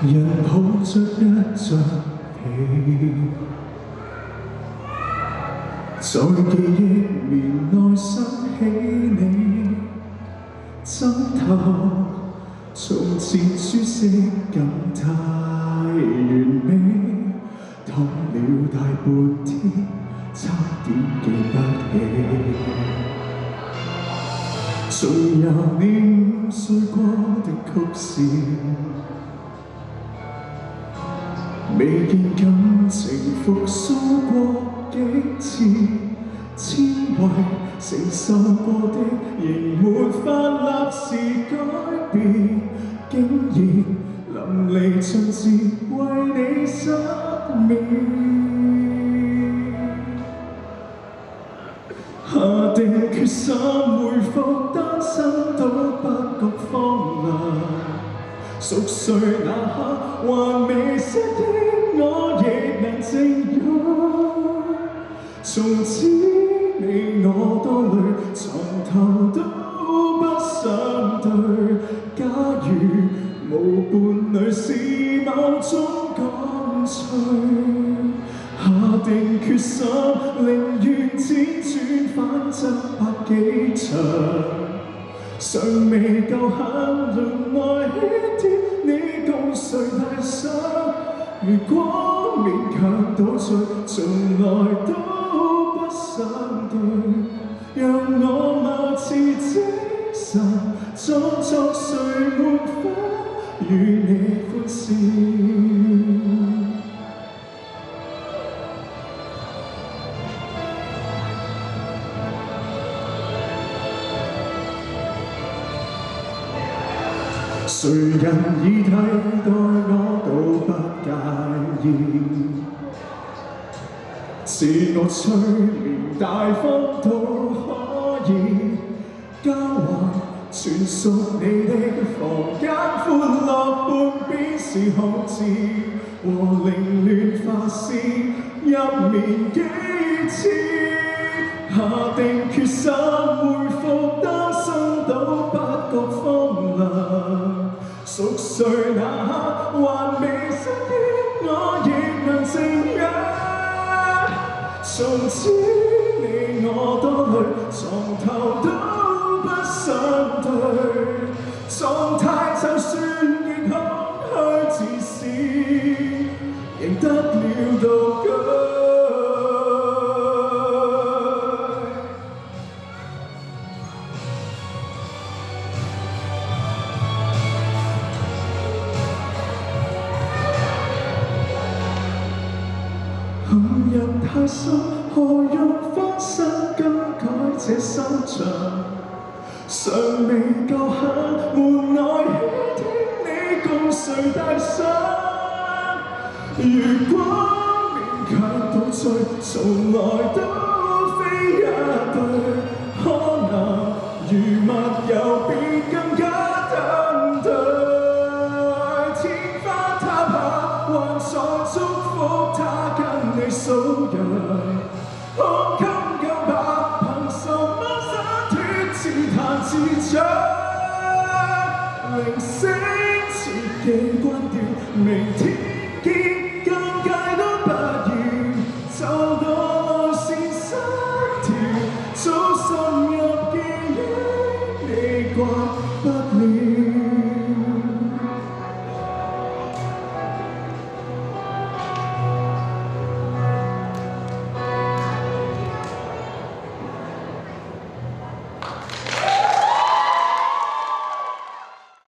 人抱着一張被，在記憶面內想起你，枕頭從前舒適感太完美，躺了大半天，差點記不起。仲有你午睡過的曲線，未見感情復甦過幾次，千位承受過的仍沒法立時改變，竟然淋漓盡致為你失眠。下定決心回復單身都不覺荒涼，熟睡那刻還未適應，我亦能靜養。從此你我多累，床頭都不想對。假如無伴侶是某種乾脆，下定決心寧願輾轉反側百幾場，尚未夠狠輪來起跌，你共誰大傷？如果勉強倒醉，從來都不想對，讓我貌似精神，裝作誰沒法與你歡笑。誰人已替代我都不介意，自我催眠大方都可以，交還全屬你的房間，歡樂半邊是空置和凌亂發線入眠幾次，下定決心回復單身都不覺荒涼。熟睡那刻還未適應，我亦能靜養。從此你我多累，床頭都不想對，狀態就算亦空虛自私，贏得了獨居。陷入太深，何用翻身更改這心腸？尚未夠狠，換來起天，你共誰大傷？如果勉強倒醉，從來都非一對，可能如密友便更加登對。天花塌下，還在祝福他跟你數人，胸襟夠吧？憑什麼灑脫自彈自唱？鈴聲切記關掉，明天見。